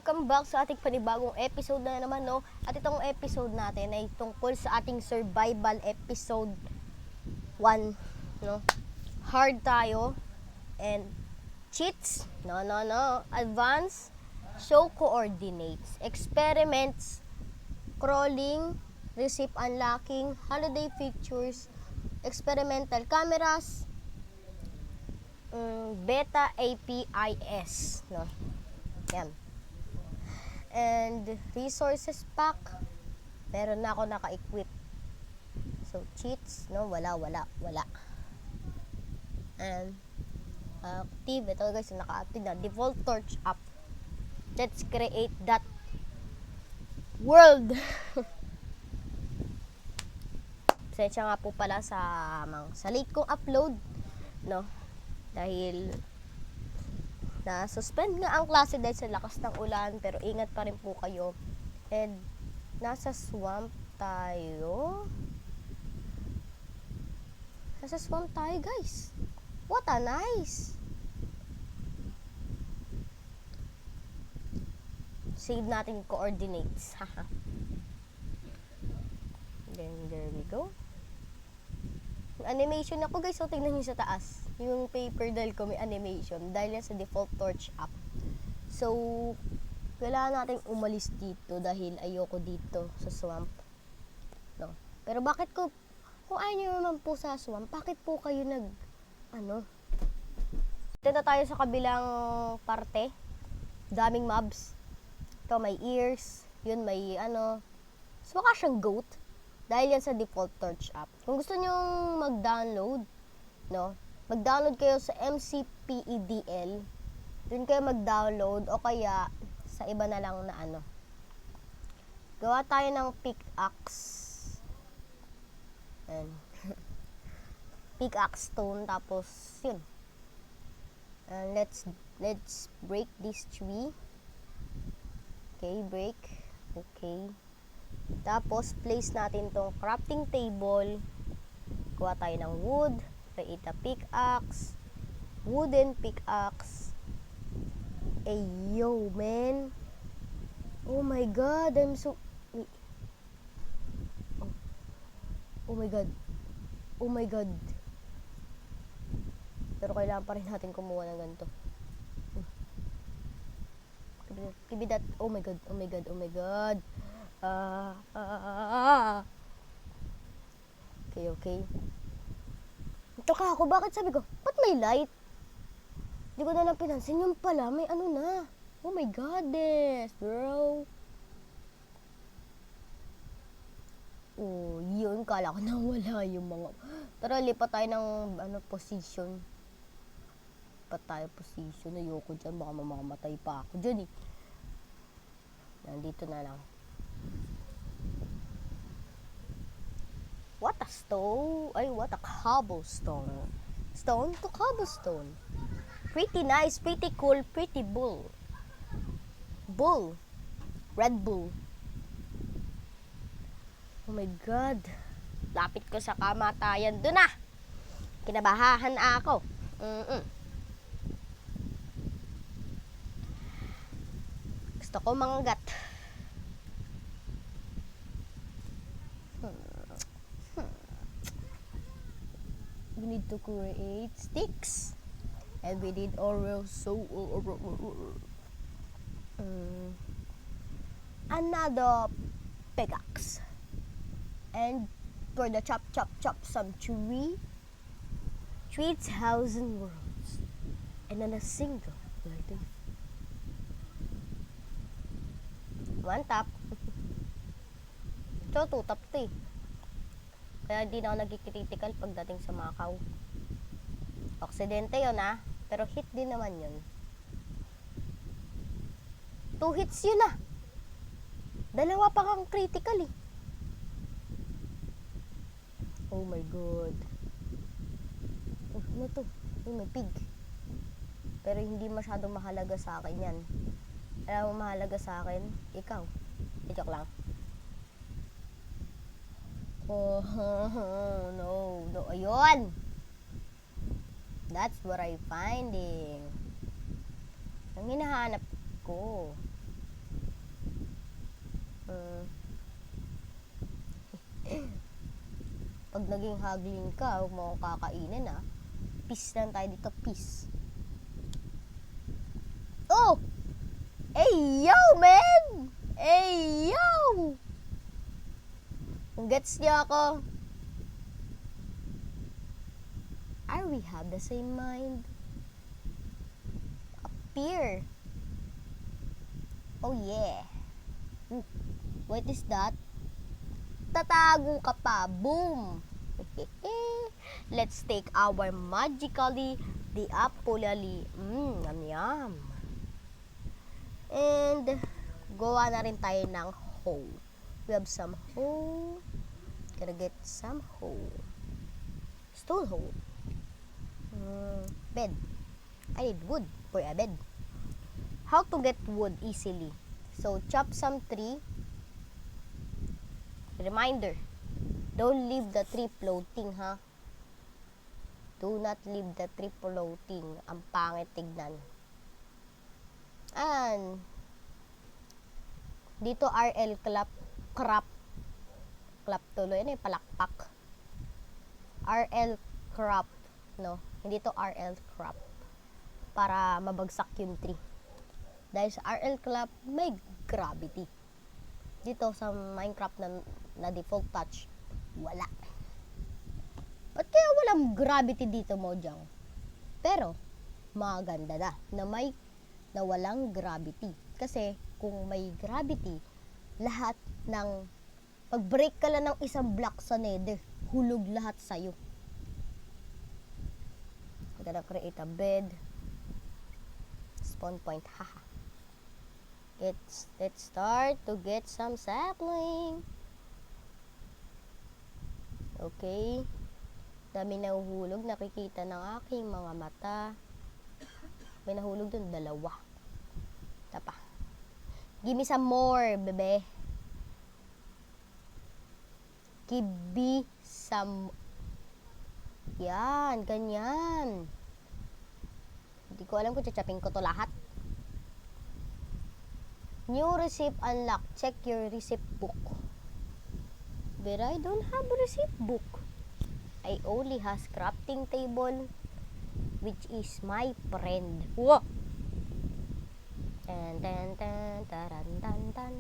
welcome back sa ating panibagong episode na naman, no? At itong episode natin ay tungkol sa ating survival episode 1, no? Hard tayo and cheats, no. Advanced, show coordinates, experiments, crawling, receipt unlocking, holiday features, experimental cameras, beta APIs, no? Yan. And resources pack, meron na ako naka-equip. So cheats, no, wala. And active, ito guys, naka-active na default torch up. Let's create that world. Pasensya nga po pala sa late kong upload, no, dahil na-suspend nga ang klase dahil sa lakas ng ulan, pero ingat pa rin po kayo. And nasa swamp tayo. Guys. What a nice. Save natin coordinates. Then there we go. Animation ako guys, so tingnan nyo sa taas. Yung paper doll ko may animation dahil yan sa default torch up. So, kailangan natin umalis dito dahil ayoko dito sa swamp. No. Pero bakit kung ayaw nyo naman po sa swamp, bakit po kayo Dito na tayo sa kabilang parte. Daming mobs. Ito may ears, yun may so mukha siyang goat. Dahil yan sa default torch app. Kung gusto nyo mag-download, no, mag-download kayo sa MCPEDL. Doon kayo mag-download o kaya sa iba na lang na gawa tayo ng pickaxe. And pickaxe stone, tapos yun. And let's break this tree. Okay, break. Okay. Tapos, place natin tong crafting table. Kuha tayo ng wood. Create a pickaxe. Wooden pickaxe. Yo, man. Oh my God, I'm so... Oh my God. Oh my God. Pero kailangan pa rin natin kumuha ng ganito. Give me that. Oh my God, oh my God, oh my God. Okay. Ito ka ako, bakit sabi ko, ba't may light? Di ko na lang pinansin, yung pala, may na. Oh my goodness, bro. Oh, yun, kala ko na wala yung mga... Tara, lipat tayo ng, position. Lipat tayo position, ayoko dyan, baka mamamatay pa ako dyan eh. Nandito na lang. What a stone. What a cobblestone. Stone to cobblestone. Pretty nice, pretty cool, pretty bull. Bull. Red Bull. Oh my God. Lapit ko sa kamatayan. Doon na. Kinabahahan ako. Gusto ko manggat. We need to create sticks, and we need another pickaxe, and for the chop some tree 3,000 worlds and then a single birthday. One tap. So, two tap to eh. Kaya hindi na ako nagkikritical pagdating sa Macau. Aksidente yun pero hit din naman yun. 2 hits yun Dalawa pa kang critical eh. Oh my God. Oh, ano to? May pig. Pero hindi masyadong mahalaga sa akin yan. Alam mo mahalaga sa akin? Ikaw. Joke lang. Oh, no, ayun. That's what I finding. Ang hinahanap ko. pag naging haglin ka, huwag mo akong kakainin ha. Peace lang tayo dito, peace. Oh! Hey, yo, man! Hey, yo! Kung gets niya ako, are we have the same mind? Appear. Oh, yeah. What is that? Tatago ka pa. Boom! Let's take our magically the apolally. Yum, yum. And gawa na rin tayo ng hoe. We have some hoe. Gotta get some hoe. Stone hoe. Bed. I need wood for a bed. How to get wood easily? So chop some tree. Reminder, don't leave the tree floating, ha? Do not leave the tree floating. Ang pangit tignan. And dito RL crop tuloy. Ano yung palakpak? RL crop, no? Hindi to RL crop. Para mabagsak yung tree. Dahil sa RL crop, may gravity. Dito sa Minecraft na default touch, wala. Ba't kaya walang gravity dito, Mojang? Pero, maganda na walang gravity. Kasi, kung may gravity, lahat ng, pag-break ka lang ng isang block sa nether, hulog lahat sa'yo. I'm gonna create a bed. Spawn point, haha. Let's start to get some sapling. Okay. Dami nahuhulog. Nakikita ng aking mga mata. May nahulog dun, 2. Tapa. Give me some more, bebe. Give me some. Yan, ganyan. Hindi ko alam kung chachapin ko to lahat. New receipt unlocked. Check your receipt book. But I don't have a receipt book. I only has crafting table, which is my friend. Whoa! Tan tan tan taran tan tan.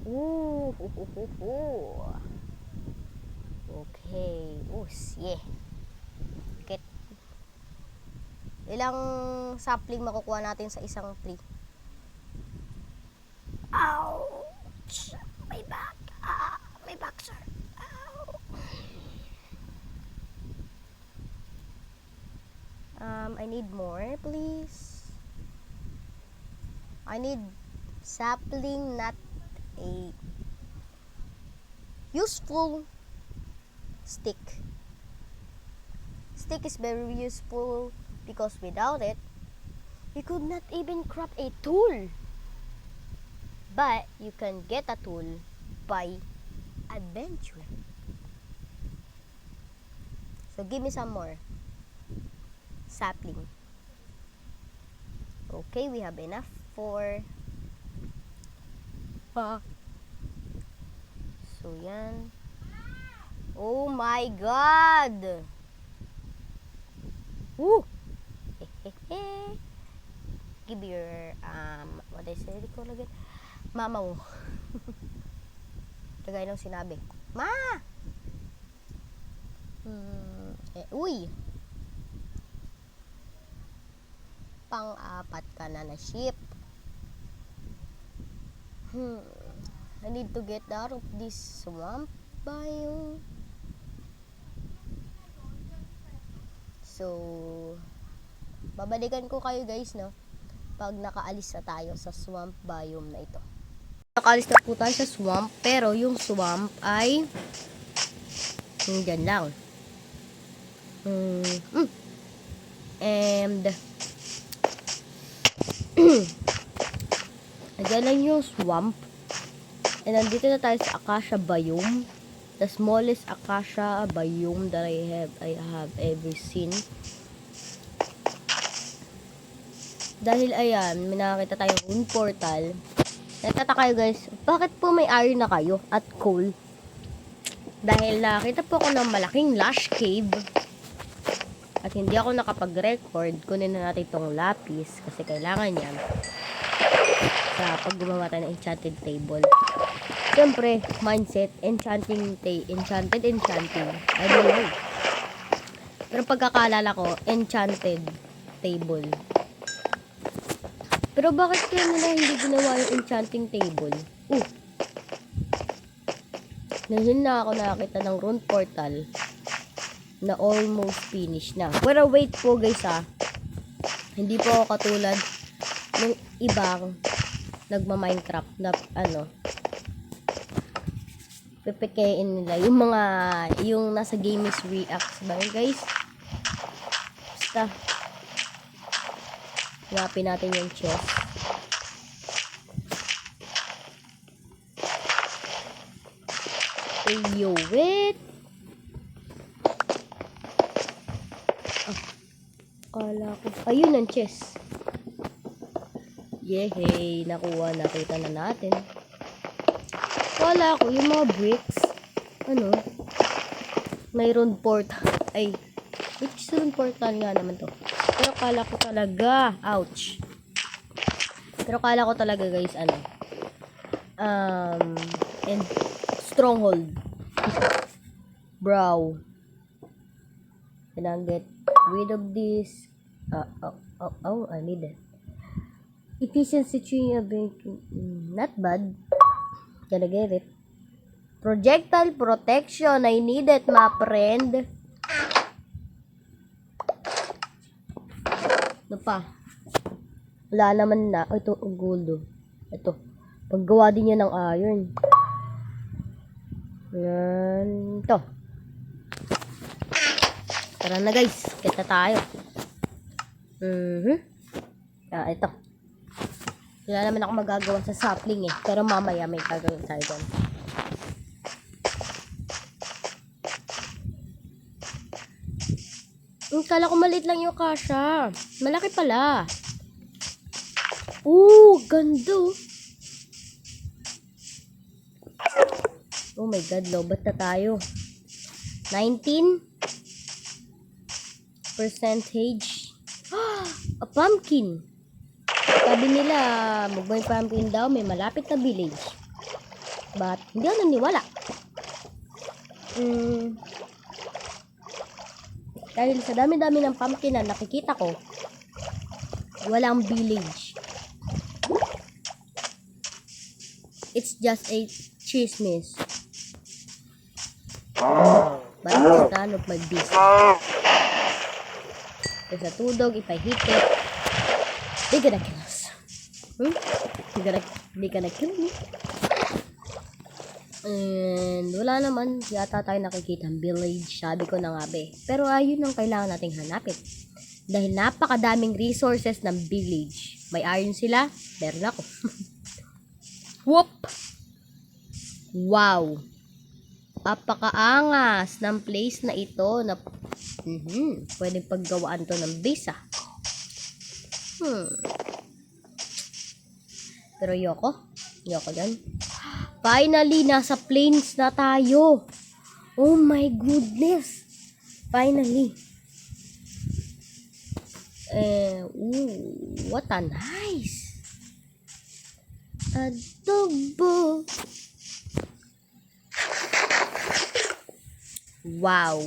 Ooh, Okay. Yeah. Okay. Ilang sapling makukuha natin sa isang tree? Ouch! My back. My back, sir. Ow. I need more, please. I need sapling, not a useful stick. Stick is very useful because without it, you could not even craft a tool. But you can get a tool by adventure. So give me some more sapling. Okay, we have enough for so yan. Oh my god. Woo. Give your what I said ko again. Mama mo. Kagaya nung sinabi. Ma! Uy! Pang-apat ka na ship. I need to get out of this swamp biome. So, babalikan ko kayo guys, no? Pag nakaalis na tayo sa swamp biome na ito. Nakaalis na po tayo sa swamp, pero yung swamp ay dyan lang. And dyan lang yung swamp. And nandito na tayo sa Acacia biome. The smallest Acacia biome that I have ever seen. Dahil ayan, may nakakita tayong moon portal. Nagtataka kayo guys, bakit po may iron na kayo at coal? Dahil nakita po ako ng malaking lush cave at hindi ako nakapag-record, kunin na natin itong lapis kasi kailangan yan sa pag gumawa tayo ng enchanted table. Siyempre, mindset, enchanting. I don't know. Pero pagkakalala ko, enchanted table. Pero bakit kaya nila hindi ginawa yung enchanting table? Ngayon na ako nakakita ng rune portal na almost finished na. Pero wait po guys hindi po ako katulad ng ibang nagma-Minecraft na pipikein nila yung nasa game is reacts ba yun guys? Basta hanapin natin yung chest. Yo, wait. Kala ko. Ayun ang chest. Yehey, nakita na natin. Kala ko yung mga bricks. Mayroon portal. Which rune portal nga naman to? Pero kala ko talaga, ouch. Pero kala ko talaga guys, and stronghold. Bro. Can I get rid of this? I need it. Efficiency tree, not bad. Can I get it? Projectile protection, I need it, my friend. Ano pa? Wala naman na. Ito, gold. Ito. Paggawa din yan ng iron. Yan. Ito. Tara na guys. Kita tayo. Ito. Wala naman ako magagawa sa sapling pero mamaya may gagawin tayo dyan. Kala ko maliit lang yung kasha. Malaki pala. Ganda. Oh my god, lobat na tayo. 19 percentage. A pumpkin. Sabi nila, may pumpkin daw, may malapit na village. But, hindi ako naniwala. Dahil sa dami-dami ng pumpkin na nakikita ko, walang village. It's just a chismis. But it's none of my business. There's a tudog, if I hit it, they gonna kill us. They gonna kill me. And wala naman yata tayo nakikita ang village, sabi ko na nga be. Pero ayun ang kailangan nating hanapin. Dahil napakadaming resources ng village. May iron sila, meron ako. Whoop! Wow! Napakaangas ng place na ito na pwedeng paggawaan to ng base Pero yoko dyan. Finally, nasa plains na tayo. Oh my goodness. Finally. What a nice adobo. Wow.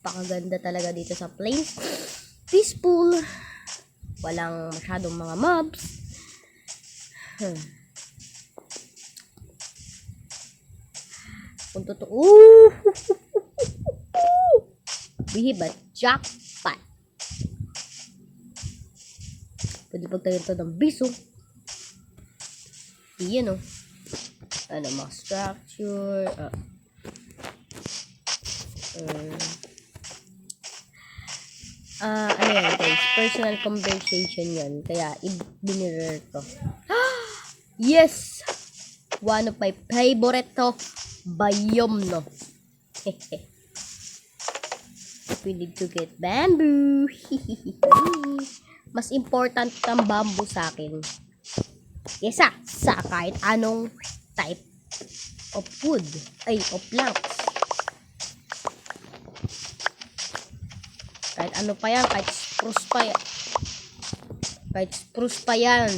Pakaganda talaga dito sa plains. Peaceful. Walang masyadong mga mobs. Kung totoo, we have a jackpot. Pwede pagtayin ito ng biso. Iyan mga structure. Ano yan guys, personal conversation yan. Kaya, ibinirr to. Yes! One of my favorite biome, no? We need to get bamboo. Mas important ang bamboo sa akin. Kesa sa kahit anong type of wood. Ay, of planks. Kahit ano pa yan, kahit spruce pa yan. Kahit spruce pa yan.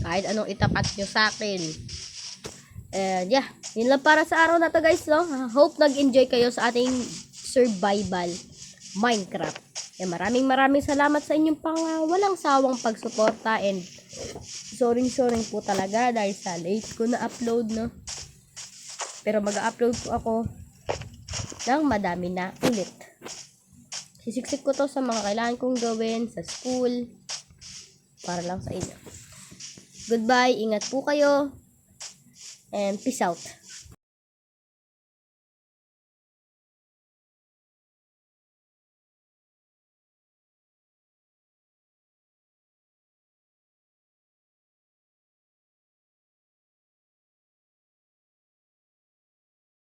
Kahit anong itapat nyo sa akin. And yeah, yun lang para sa araw na to guys, no? Hope nag-enjoy kayo sa ating survival Minecraft. Maraming salamat sa inyong walang sawang pagsuporta, and sorry po talaga dahil sa late ko na upload, no? Pero mag-upload po ako ng madami na ulit. Sisiksik ko to sa mga kailangan kong gawin sa school para lang sa inyo. Goodbye, ingat po kayo, and peace out.